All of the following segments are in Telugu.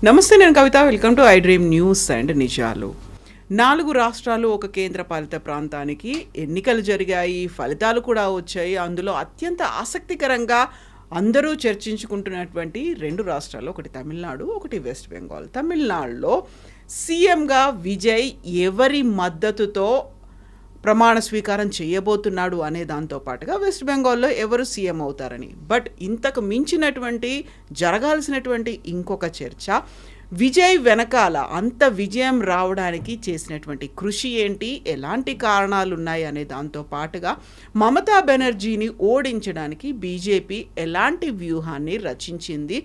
నమస్తే, నేను Kavitha. Welcome to I dream news and నిజాలు. 4 రాష్ట్రాలు, ఒక కేంద్రపాలిత ప్రాంతానికి ఎన్నికలు జరిగాయి, ఫలితాలు కూడా వచ్చాయి. అందులో అత్యంత ఆసక్తికరంగా అందరూ చర్చించుకుంటున్నటువంటి 2 రాష్ట్రాలు, ఒకటి తమిళనాడు, ఒకటి వెస్ట్ బెంగాల్. తమిళనాడులో సీఎంగా విజయ్ ఎవరి మద్దతుతో ప్రమాణ స్వీకారం చేయబోతున్నాడు అనే దాంతో పాటుగా వెస్ట్ బెంగాల్లో ఎవరు సీఎం అవుతారని. బట్ ఇంతకు మించినటువంటి జరగాల్సినటువంటి ఇంకొక చర్చ, విజయ్ వెనకాల అంత విజయం రావడానికి చేసినటువంటి కృషి ఏంటి, ఎలాంటి కారణాలు ఉన్నాయి అనే దాంతో పాటుగా మమతా బెనర్జీని ఓడించడానికి బీజేపీ ఎలాంటి వ్యూహాన్ని రచించింది,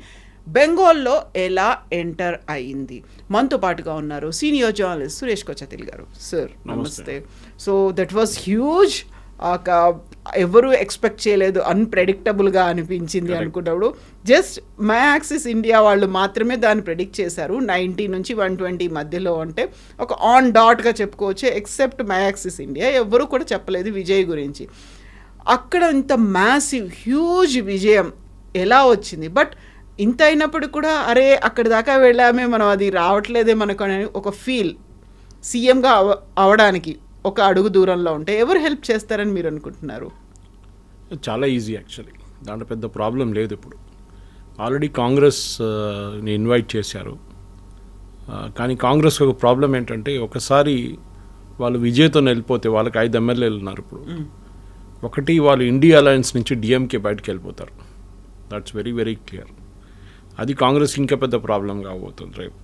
బెంగాల్లో ఎలా ఎంటర్ అయింది. మనతో పాటుగా ఉన్నారు సీనియర్ జర్నలిస్ట్ సురేష్ కొచ్చతిల్ గారు. సార్ నమస్తే. So that was huge. ఎవరు ఎక్స్పెక్ట్ చేయలేదు, అన్ప్రెడిక్టబుల్గా అనిపించింది అనుకున్నప్పుడు. జస్ట్ మై యాక్సిస్ ఇండియా వాళ్ళు మాత్రమే దాన్ని ప్రెడిక్ట్ చేశారు. 90 నుంచి 120 మధ్యలో అంటే ఒక ఆన్ డాట్గా చెప్పుకోవచ్చు. ఎక్సెప్ట్ మై యాక్సిస్ ఇండియా ఎవరు కూడా చెప్పలేదు విజయ్ గురించి. అక్కడ ఇంత మ్యాసివ్ హ్యూజ్ విజయం ఎలా వచ్చింది? బట్ ఇంత అయినప్పుడు కూడా అరే అక్కడి దాకా వెళ్ళామే, మనం అది రావట్లేదే మనకు అని ఒక ఫీల్ సీఎంగా అవడానికి ఒక అడుగు దూరంలో ఉంటే ఎవరు హెల్ప్ చేస్తారని మీరు అనుకుంటున్నారు? చాలా ఈజీ యాక్చువల్లీ, దాంట్లో పెద్ద ప్రాబ్లం లేదు. ఇప్పుడు ఆల్రెడీ కాంగ్రెస్ని ఇన్వైట్ చేశారు. కానీ కాంగ్రెస్కి ఒక ప్రాబ్లం ఏంటంటే, ఒకసారి వాళ్ళు విజయ్తో వెళ్ళిపోతే వాళ్ళకి 5 ఎమ్మెల్యేలు ఉన్నారు ఇప్పుడు. ఒకటి, వాళ్ళు ఇండియా అలయన్స్ నుంచి డిఎంకే బయటకు వెళ్ళిపోతారు. That's very very clear. అది కాంగ్రెస్ ఇంకా పెద్ద ప్రాబ్లం కాబోతుంది రేపు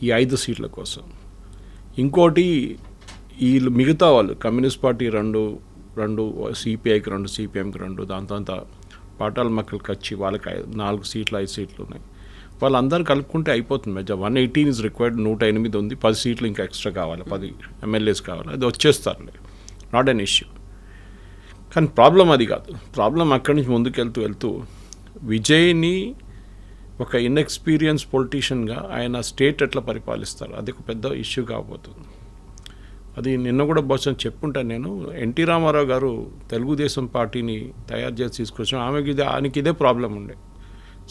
ఈ 5 సీట్ల కోసం. ఇంకోటి, వీళ్ళు మిగతా వాళ్ళు కమ్యూనిస్ట్ పార్టీ రెండు సిపిఐకి 2, సిపిఎంకి 2, దాంతో అంతా పాటాల మక్కలకి వచ్చి వాళ్ళకి 4 సీట్లు 5 సీట్లు ఉన్నాయి. వాళ్ళందరూ కలుపుకుంటే అయిపోతుంది. మెజా 118 ఇస్ రిక్వైర్డ్. 108 ఉంది. 10 సీట్లు ఇంకా ఎక్స్ట్రా కావాలి, 10 ఎమ్మెల్యేస్ కావాలి. అది వచ్చేస్తారులే, నాట్ అన్ ఇష్యూ. కానీ ప్రాబ్లం అది కాదు. ప్రాబ్లం అక్కడి నుంచి ముందుకు వెళ్తూ విజయ్ని ఒక ఇన్ఎక్స్పీరియన్స్ పొలిటీషియన్గా ఆయన స్టేట్ ఎట్లా పరిపాలిస్తారు, అది ఒక పెద్ద ఇష్యూ కాబోతుంది. అది నిన్న కూడా బహుశా చెప్పుంటాను నేను. ఎన్టీ రామారావు గారు తెలుగుదేశం పార్టీని తయారు చేసి తీసుకొచ్చాం. ఆయనకి ఇదే ప్రాబ్లం ఉండే.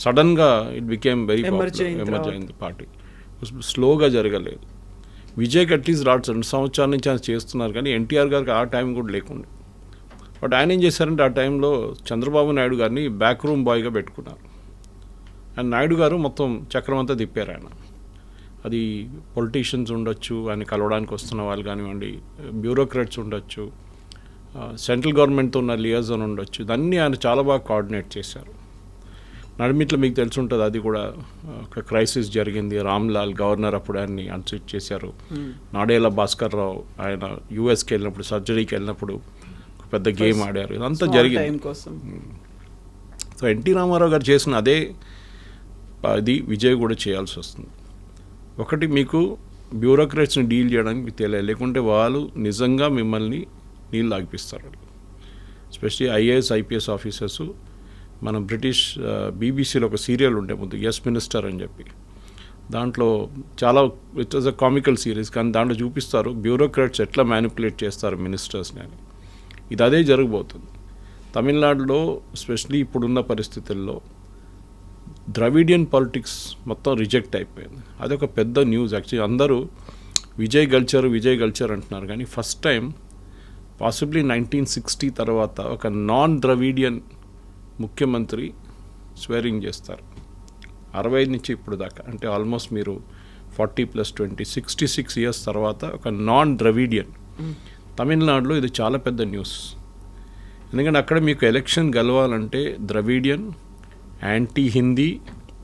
సడన్గా ఇట్ బికేమ్ వెరీ ఎమర్జ్ అయింది పార్టీ. స్లోగా జరగలేదు. విజయ్కి అట్లీస్ట్ 2 సంవత్సరాల నుంచి ఆయన చేస్తున్నారు, కానీ ఎన్టీఆర్ గారికి ఆ టైం కూడా లేకుండే. బట్ ఆయన ఏం చేశారంటే, ఆ టైంలో చంద్రబాబు నాయుడు గారిని బ్యాక్ రూమ్ బాయ్గా పెట్టుకున్నారు. అండ్ నాయుడు గారు మొత్తం చక్రం అంతా తిప్పారు ఆయన. అది పొలిటీషియన్స్ ఉండొచ్చు, ఆయన కలవడానికి వస్తున్న వాళ్ళు కానివ్వండి, బ్యూరోక్రాట్స్ ఉండొచ్చు, సెంట్రల్ గవర్నమెంట్తో ఉన్న లియాజన్ ఉండొచ్చు, ఇదన్నీ ఆయన చాలా బాగా కోఆర్డినేట్ చేశారు. నడిమిట్లో మీకు తెలిసి ఉంటుంది, అది కూడా ఒక క్రైసిస్ జరిగింది. రామ్లాల్ గవర్నర్ అప్పుడు ఆయన్ని అన్సిట్ చేశారు. నాడేళ్ల భాస్కర్ రావు ఆయన యూఎస్కి వెళ్ళినప్పుడు, సర్జరీకి వెళ్ళినప్పుడు ఒక పెద్ద గేమ్ ఆడారు. ఇదంతా జరిగింది. సో ఎన్టీ రామారావు గారు చేసిన అదే అది విజయ్ కూడా చేయాల్సి వస్తుంది. ఒకటి, మీకు బ్యూరోక్రాట్స్ని డీల్ చేయడానికి తెలియాలి, లేకుంటే వాళ్ళు నిజంగా మిమ్మల్ని నీళ్ళు ఆగిపిస్తారు. Especially IAS IPS officers. మనం బ్రిటిష్ బీబీసీలో ఒక సీరియల్ ఉండే ముందు, ఎస్ మినిస్టర్ అని చెప్పి, దాంట్లో చాలా it was a comical series, కానీ దాంట్లో చూపిస్తారు బ్యూరోక్రాట్స్ ఎట్లా మ్యానిపులేట్ చేస్తారు మినిస్టర్స్ని అని. ఇది అదే జరగబోతుంది తమిళనాడులో. ఎస్పెషలీ ఇప్పుడున్న పరిస్థితుల్లో ద్రవిడియన్ పాలిటిక్స్ మొత్తం రిజెక్ట్ అయిపోయింది. అదొక పెద్ద న్యూస్ యాక్చువల్లీ. అందరూ విజయ్ కల్చర్ అంటున్నారు, కానీ ఫస్ట్ టైం పాసిబ్లీ 1960 తర్వాత ఒక నాన్ ద్రవిడియన్ ముఖ్యమంత్రి స్వేరింగ్ చేస్తారు. 65 నుంచి ఇప్పుడు దాకా, అంటే ఆల్మోస్ట్ మీరు 40 + 20 66 ఇయర్స్ తర్వాత ఒక నాన్ ద్రవిడియన్ తమిళనాడులో. ఇది చాలా పెద్ద న్యూస్. ఎందుకంటే అక్కడ మీకు ఎలక్షన్ గెలవాలంటే Dravidian, anti Hindi,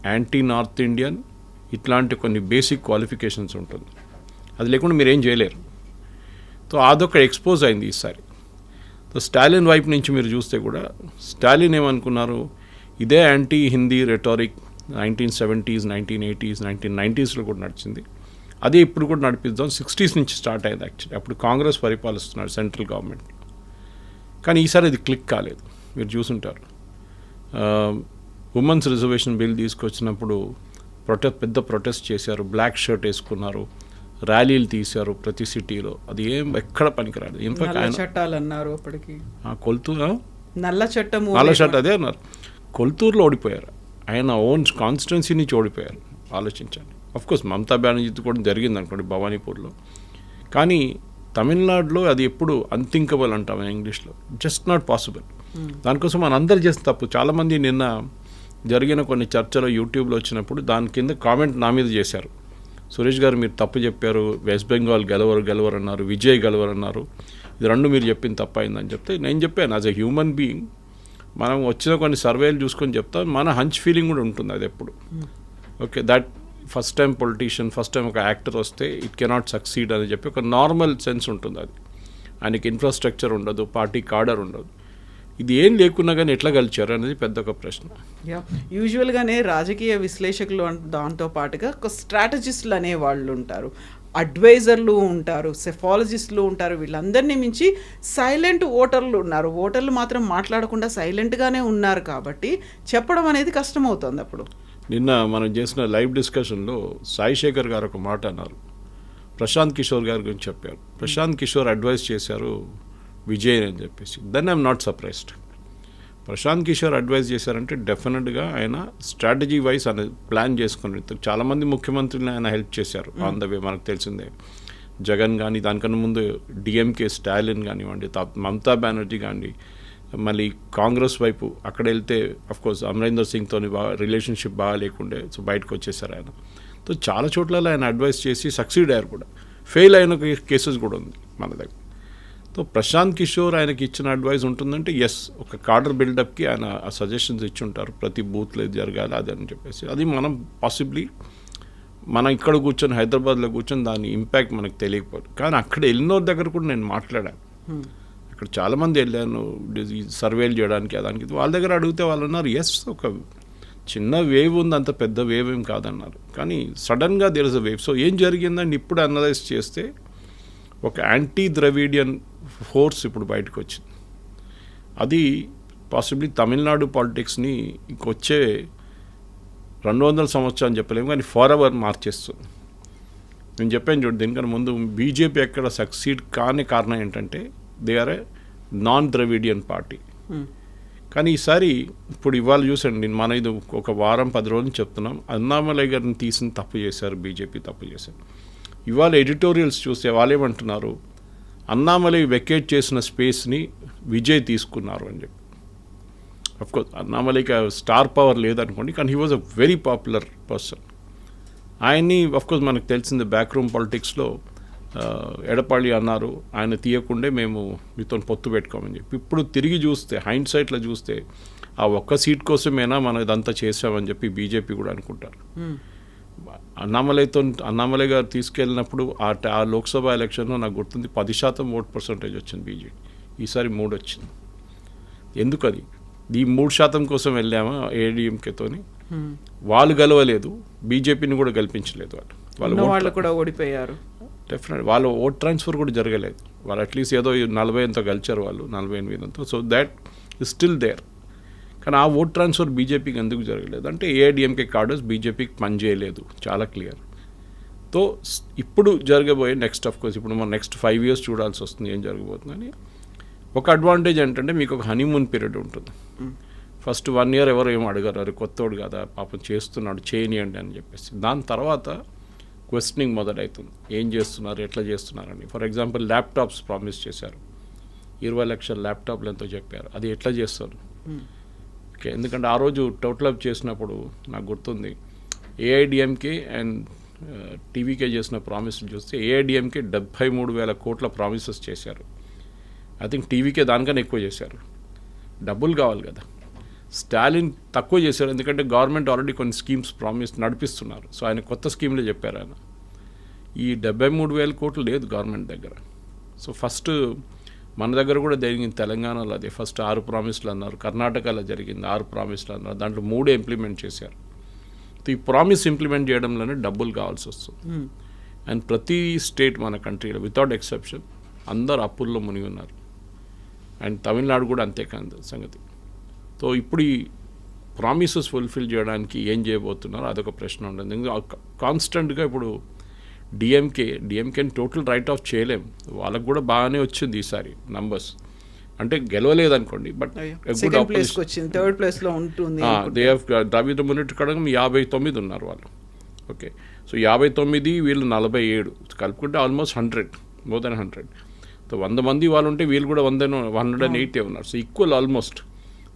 anti north Indian, ఇట్లాంటి కొన్ని బేసిక్ క్వాలిఫికేషన్స్ ఉంటుంది. అది లేకుండా మీరు ఏం చేయలేరు. సో అదొక ఎక్స్పోజ్ అయింది ఈసారి. సో స్టాలిన్ వైపు నుంచి మీరు చూస్తే కూడా, స్టాలిన్ ఏమనుకున్నారు, ఇదే anti Hindi rhetoric 1970s, 1980s, 1990sలో కూడా నడిచింది. అదే ఇప్పుడు కూడా నడిపిద్దాం. 60s నుంచి స్టార్ట్ అయింది యాక్చువల్లీ. అప్పుడు కాంగ్రెస్ పరిపాలిస్తున్నారు సెంట్రల్ గవర్నమెంట్. కానీ ఈసారి అది క్లిక్ కాలేదు. మీరు చూసుంటారు, ఉమెన్స్ రిజర్వేషన్ బిల్ తీసుకొచ్చినప్పుడు పెద్ద ప్రొటెస్ట్ చేశారు, బ్లాక్ షర్ట్ వేసుకున్నారు, ర్యాలీలు తీశారు ప్రతి సిటీలో. అది ఏం ఎక్కడ పనికిరాదు. ఇన్ఫాక్ట్ ఆయన చట్టాలు అన్నారు అప్పటికి, కొల్తూరు నల్ల చట్టం అదే అన్నారు. కొల్తూరులో ఓడిపోయారు. ఆయన ఓన్ కాన్స్టిట్యున్సీ నుంచి ఓడిపోయారు. ఆలోచించండి. కోర్స్ మమతా బెనర్జీతో కూడా జరిగింది అనుకోండి భవానీపూర్లో. కానీ తమిళనాడులో అది ఎప్పుడు అన్థింకబుల్ అంటాం ఇంగ్లీష్లో, జస్ట్ నాట్ పాసిబుల్. దానికోసం మన అందరు చేసిన తప్పు. చాలామంది నిన్న జరిగిన కొన్ని చర్చలు యూట్యూబ్లో వచ్చినప్పుడు దాని కింద కామెంట్ నా మీద చేశారు. సురేష్ గారు మీరు తప్పు చెప్పారు, వెస్ట్ బెంగాల్ గెలవరు అన్నారు, విజయ్ గెలవరు అన్నారు, ఇది రెండు మీరు చెప్పింది తప్పు అయిందని చెప్తే నేను చెప్పాను, యాజ్ ఎ హ్యూమన్ బీయింగ్ మనం వచ్చిన కొన్ని సర్వేలు చూసుకొని చెప్తాం, మన హంచ్ ఫీలింగ్ కూడా ఉంటుంది అది ఎప్పుడు. Okay, that first time politician, first time ఒక యాక్టర్ వస్తే ఇట్ కెనాట్ సక్సీడ్ అని చెప్పి ఒక నార్మల్ సెన్స్ ఉంటుంది. అది ఆయనకి ఇన్ఫ్రాస్ట్రక్చర్ ఉండదు, పార్టీ కాడర్ ఉండదు, ఇది ఏం లేకున్నా కానీ ఎట్లా గెలిచారు అనేది పెద్ద ఒక ప్రశ్న. యూజువల్గానే రాజకీయ విశ్లేషకులు దాంతో పాటుగా ఒక స్ట్రాటజిస్టులు అనే వాళ్ళు ఉంటారు, అడ్వైజర్లు ఉంటారు, సెఫాలజిస్టులు ఉంటారు, వీళ్ళందరినీ మించి సైలెంట్ ఓటర్లు ఉన్నారు. ఓటర్లు మాత్రం మాట్లాడకుండా సైలెంట్గానే ఉన్నారు కాబట్టి చెప్పడం అనేది కష్టమవుతుంది. అప్పుడు నిన్న మనం చేసిన లైవ్ డిస్కషన్లో సాయి శేఖర్ గారు ఒక మాట అన్నారు, ప్రశాంత్ కిషోర్ గారి గురించి చెప్పారు. ప్రశాంత్ కిషోర్ అడ్వైస్ చేశారు విజయ్ అని చెప్పేసి. Then I'm not surprised. Prashant Kishor advise చేశారంటే డెఫినెట్గా ఆయన స్ట్రాటజీ వైజ్ ఆయన ప్లాన్ చేసుకుని, చాలామంది ముఖ్యమంత్రులను ఆయన హెల్ప్ చేశారు ఆన్ ద వే. మనకు తెలిసిందే జగన్ కానీ, దానికన్నా ముందు డిఎంకే స్టాలిన్ కానివ్వండి, మమతా బెనర్జీ కానీ, మళ్ళీ కాంగ్రెస్ వైపు అక్కడ వెళ్తే అఫ్కోర్స్ అమరీందర్ సింగ్తో రిలేషన్షిప్ బాగా లేకుండే, సో బయటకు వచ్చేసారు ఆయన. సో చాలా చోట్ల ఆయన అడ్వైస్ చేసి సక్సీడ్ అయ్యారు కూడా, ఫెయిల్ అయిన కేసెస్ కూడా ఉంది మన దగ్గర. సో ప్రశాంత్ కిషోర్ ఆయనకి ఇచ్చిన అడ్వైస్ ఉంటుందంటే ఎస్, ఒక కార్డర్ బిల్డప్కి ఆయన ఆ సజెషన్స్ ఇచ్చి ఉంటారు, ప్రతి బూత్లో ఇది జరగాలి అది అని చెప్పేసి. అది మనం పాసిబ్లీ మనం ఇక్కడ కూర్చొని హైదరాబాద్లో కూర్చొని దాని ఇంపాక్ట్ మనకు తెలియకపోదు. కానీ అక్కడ వెళ్ళిన దగ్గర కూడా నేను మాట్లాడాను, అక్కడ చాలామంది వెళ్ళాను సర్వేలు చేయడానికి దానికి, వాళ్ళ దగ్గర అడిగితే వాళ్ళు అన్నారు ఎస్, ఒక చిన్న వేవ్ ఉంది, అంత పెద్ద వేవ్ ఏం కాదన్నారు. కానీ సడన్గా there is a wave. So ఏం జరిగిందని ఇప్పుడు అనలైజ్ చేస్తే ఒక యాంటీ ద్రవిడియన్ ఫోర్స్ ఇప్పుడు బయటకు వచ్చింది. అది పాసిబ్లీ తమిళనాడు పాలిటిక్స్ని ఇంకొచ్చే 200 సంవత్సరాలు చెప్పలేము కానీ ఫార్ ఎవర్ మార్చేస్తుంది. నేను చెప్పాను చూడు, దీనికన్నా ముందు బీజేపీ ఎక్కడ సక్సీడ్ కాని కారణం ఏంటంటే they are a non Dravidian party. కానీ ఈసారి ఇప్పుడు ఇవాళ చూసండి, మన ఇది ఒక వారం 10 రోజులు చెప్తున్నాం, అన్నామలై గారిని తీసిన తప్పు చేశారు, బీజేపీ తప్పు చేశారు. ఇవాళ ఎడిటోరియల్స్ చూస్తే వాళ్ళు ఏమంటున్నారు, అన్నామలై వెకేట్ చేసిన స్పేస్ని విజయ్ తీసుకున్నారు అని చెప్పి. అఫ్కోర్స్ అన్నామలైకి స్టార్ పవర్ లేదనుకోండి, కానీ he was a very popular person. ఆయన్ని అఫ్కోర్స్ మనకు తెలిసింది బ్యాక్ రూమ్ పాలిటిక్స్లో ఎడపాళి అన్నారు, ఆయన తీయకుండే మేము మీతో పొత్తు పెట్టుకోమని చెప్పి. ఇప్పుడు తిరిగి చూస్తే హైండ్ సైట్లో చూస్తే ఆ ఒక్క సీట్ కోసమేనా మనం ఇదంతా చేసామని చెప్పి బీజేపీ కూడా అనుకుంటారు. అన్నామలై గారు తీసుకెళ్ళినప్పుడు ఆ లోక్సభ ఎలక్షన్లో నాకు గుర్తుంది 10% ఓట్ పర్సంటేజ్ వచ్చింది బీజేపీ, ఈసారి 3 వచ్చింది. ఎందుకు అది? ఈ 3% కోసం వెళ్ళామా ఏడీఎంకేతోని, వాళ్ళు గెలవలేదు, బీజేపీని కూడా గెలిపించలేదు, వాళ్ళు కూడా ఓడిపోయారు. డెఫినెట్ వాళ్ళు ఓట్ ట్రాన్స్ఫర్ కూడా జరగలేదు, వాళ్ళు అట్లీస్ట్ ఏదో 40 ఎంతో గెలిచారు, వాళ్ళు 48 ఎంతో. So that is still there. కానీ ఆ ఓట్ ట్రాన్స్ఫర్ బీజేపీకి ఎందుకు జరగలేదు అంటే ఏఐడిఎంకే కార్డర్స్ బీజేపీకి పనిచేయలేదు, చాలా క్లియర్. తో ఇప్పుడు జరగబోయే నెక్స్ట్ కోర్స్ ఇప్పుడు మనం నెక్స్ట్ 5 years చూడాల్సి వస్తుంది ఏం జరగబోతుందని. ఒక అడ్వాంటేజ్ ఏంటంటే మీకు ఒక హనీమూన్ పీరియడ్ ఉంటుంది. ఫస్ట్ 1 year ఎవరు ఏమో అడగారు, అరే కొత్తోడు కదా పాపం చేస్తున్నాడు చేయనియండి అని చెప్పేసి. దాని తర్వాత క్వశ్చనింగ్ మొదలవుతుంది, ఏం చేస్తున్నారు, ఎట్లా చేస్తున్నారని. ఫర్ ఎగ్జాంపుల్ ల్యాప్టాప్స్ ప్రామిస్ చేశారు, 20 లక్షల ల్యాప్టాప్లు ఎంతో చెప్పారు, అది ఎట్లా చేస్తారు? ఓకే, ఎందుకంటే ఆ రోజు టోటల్ అప్ చేసినప్పుడు నాకు గుర్తుంది ఏఐడిఎంకే అండ్ టీవీకే చేసిన ప్రామిస్లు చూస్తే ఏఐడిఎంకే 73,000 కోట్ల ప్రామిసెస్ చేశారు. ఐ థింక్ టీవీకే దానికన్నా ఎక్కువ చేశారు. డబ్బులు కావాలి కదా. స్టాలిన్ తక్కువ చేశారు, ఎందుకంటే గవర్నమెంట్ ఆల్రెడీ కొన్ని స్కీమ్స్ ప్రామిస్ నడిపిస్తున్నారు. సో ఆయన కొత్త స్కీమ్లో చెప్పారు ఆయన. ఈ 73,000 కోట్లు లేదు గవర్నమెంట్ దగ్గర. సో ఫస్ట్ మన దగ్గర కూడా జరిగింది తెలంగాణలో అదే, ఫస్ట్ 6 ప్రామిస్లు అన్నారు, కర్ణాటకలో జరిగింది 6 ప్రామిస్లు అన్నారు, దాంట్లో 3 ఇంప్లిమెంట్ చేశారు. ఈ ప్రామిస్ ఇంప్లిమెంట్ చేయడంలోనే డబ్బులు కావాల్సి వస్తుంది. అండ్ ప్రతి స్టేట్ మన కంట్రీలో వితౌట్ ఎక్సెప్షన్ అందరు అప్పుల్లో మునిగి ఉన్నారు. అండ్ తమిళనాడు కూడా అంతేకాదు సంగతి. సో ఇప్పుడు ఈ ప్రామిసెస్ ఫుల్ఫిల్ చేయడానికి ఏం చేయబోతున్నారు అదొక ప్రశ్న ఉంటుంది. కాన్స్టెంట్గా ఇప్పుడు డిఎంకేని టోటల్ రైట్ ఆఫ్ చేయలేం, వాళ్ళకు కూడా బాగానే వచ్చింది ఈసారి నంబర్స్, అంటే గెలవలేదు అనుకోండి, బట్ దే హ్యావ్ ద్రవిడ మున్నిటి కడగం 59 ఉన్నారు వాళ్ళు. ఓకే, సో 59, వీళ్ళు 47, కలుపుకుంటే ఆల్మోస్ట్ 100, మోర్ దెన్ 100. సో 100 మంది వాళ్ళు ఉంటే వీళ్ళు కూడా 180 ఉన్నారు. So equal almost.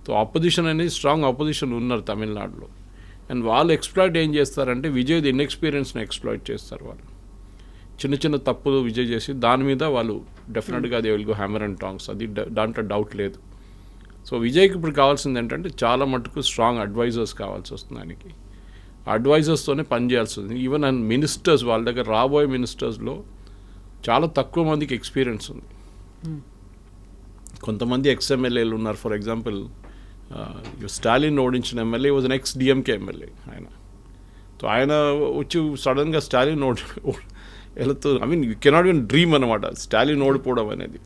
So opposition అనేది స్ట్రాంగ్ ఆపోజిషన్ ఉన్నారు తమిళనాడులో. అండ్ వాళ్ళు ఎక్స్ప్లాయిట్ ఏం చేస్తారంటే విజయ్ది ఇన్ఎక్స్పీరియన్స్ని ఎక్స్ప్లాయిట్ చేస్తారు వాళ్ళు. చిన్న చిన్న తప్పులు విజయ్ చేసి దాని మీద వాళ్ళు డెఫినెట్గా they will go hammer and tongs, అది దాంట్లో డౌట్ లేదు. సో విజయ్కి ఇప్పుడు కావాల్సింది ఏంటంటే చాలా మటుకు స్ట్రాంగ్ అడ్వైజర్స్ కావాల్సి వస్తుంది ఆయనకి. అడ్వైజర్స్తోనే పనిచేయాల్సి ఉంది. ఈవెన్ అండ్ మినిస్టర్స్, వాళ్ళ దగ్గర రాబోయే మినిస్టర్స్లో చాలా తక్కువ మందికి ఎక్స్పీరియన్స్ ఉంది. కొంతమంది ఎక్స్ఎమ్మెల్యేలు ఉన్నారు. ఫర్ ఎగ్జాంపుల్ స్టాలిన్ ఓడించిన MLA was an ex DMK MLA ఆయన. సో ఆయన వచ్చి సడన్గా స్టాలిన్ వెళుతూ, I mean you cannot even dream అనమాట స్టాలిన్ ఓడిపోవడం అనేది.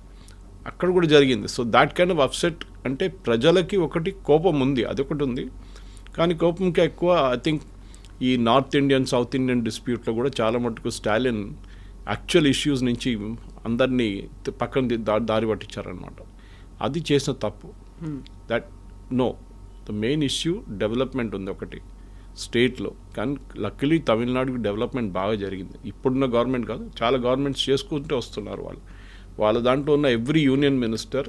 అక్కడ కూడా జరిగింది. So that kind of upset. అంటే ప్రజలకి ఒకటి కోపం ఉంది, అదొకటి ఉంది. కానీ కోపంకి ఎక్కువ ఐ థింక్ ఈ నార్త్ ఇండియన్ సౌత్ ఇండియన్ డిస్ప్యూట్లో కూడా చాలా మటుకు స్టాలిన్ యాక్చువల్ ఇష్యూస్ నుంచి అందరినీ పక్కన దారి పట్టించారనమాట. అది చేసిన తప్పు. That no, the main issue development ఉంది ఒకటి స్టేట్లో. కానీ లక్కీలీ తమిళనాడుకి డెవలప్మెంట్ బాగా జరిగింది. ఇప్పుడున్న గవర్నమెంట్ కాదు, చాలా గవర్నమెంట్స్ చేసుకుంటూ వస్తున్నారు వాళ్ళు. వాళ్ళ దాంట్లో ఉన్న ఎవ్రీ యూనియన్ మినిస్టర్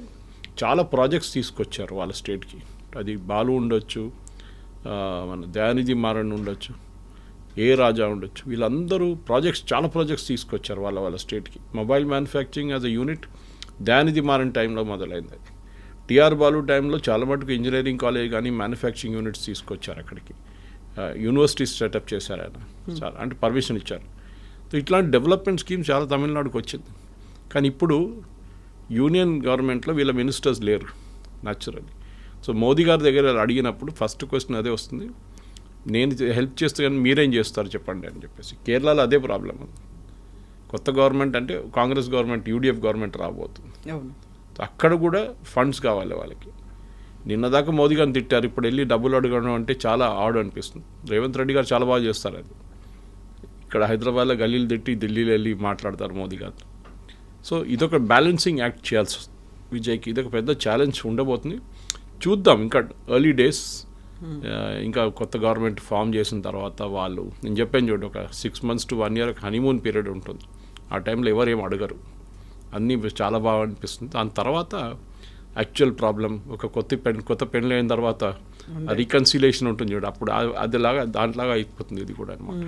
చాలా ప్రాజెక్ట్స్ తీసుకొచ్చారు వాళ్ళ స్టేట్కి. అది బాలు ఉండొచ్చు, మన దయానిధి మారన్ ఉండొచ్చు, ఏ రాజా ఉండొచ్చు, వీళ్ళందరూ చాలా ప్రాజెక్ట్స్ తీసుకొచ్చారు వాళ్ళ స్టేట్కి. Mobile manufacturing as a unit Dayanidhi Maran టైంలో మొదలైంది. అది టిఆర్ బాలు టైంలో చాలా మటుకు ఇంజనీరింగ్ కాలేజ్ కానీ మ్యానుఫ్యాక్చరింగ్ యూనిట్స్ తీసుకొచ్చారు అక్కడికి. యూనివర్సిటీస్ సెటప్ చేశారు ఆయన, చాలా అంటే పర్మిషన్ ఇచ్చారు. సో ఇట్లాంటి డెవలప్మెంట్ స్కీమ్స్ చాలా తమిళనాడుకు వచ్చింది. కానీ ఇప్పుడు యూనియన్ గవర్నమెంట్లో వీళ్ళ మినిస్టర్స్ లేరు న్యాచురల్లీ. సో మోదీ గారి దగ్గర అడిగినప్పుడు ఫస్ట్ క్వశ్చన్ అదే వస్తుంది, నేను హెల్ప్ చేస్తే కానీ మీరేం చేస్తారు చెప్పండి అని చెప్పేసి. కేరళలో అదే ప్రాబ్లం ఉంది. కొత్త గవర్నమెంట్ అంటే కాంగ్రెస్ గవర్నమెంట్, యూడిఎఫ్ గవర్నమెంట్ రాబోతుంది. అక్కడ కూడా ఫండ్స్ కావాలి వాళ్ళకి. నిన్నదాకా మోదీ గారిని తిట్టారు, ఇప్పుడు వెళ్ళి డబ్బులు అడగడం అంటే చాలా ఆడు అనిపిస్తుంది. రేవంత్ రెడ్డి గారు చాలా బాగా చేస్తారు అది. ఇక్కడ హైదరాబాద్లో గల్లీలు తిట్టి ఢిల్లీలో వెళ్ళి మాట్లాడతారు మోదీ గారు. సో ఇదొక బ్యాలెన్సింగ్ యాక్ట్ చేయాల్సి వస్తుంది విజయ్కి. ఇదొక పెద్ద ఛాలెంజ్ ఉండబోతుంది. చూద్దాం, ఇంకా ఎర్లీ డేస్. ఇంకా కొత్త గవర్నమెంట్ ఫామ్ చేసిన తర్వాత వాళ్ళు, నేను చెప్పాను చూడండి, ఒక 6 months to 1 year honeymoon period ఉంటుంది. ఆ టైంలో ఎవరు ఏం అడగరు, అన్నీ చాలా బాగా అనిపిస్తుంది. దాని తర్వాత యాక్చువల్ ప్రాబ్లం, ఒక కొత్త పెళ్ళి అయిన తర్వాత రీకన్సిలేషన్ ఉంటుంది చూడు, అప్పుడు అదిలాగా దాంట్లాగా అయిపోతుంది ఇది కూడా అనమాట.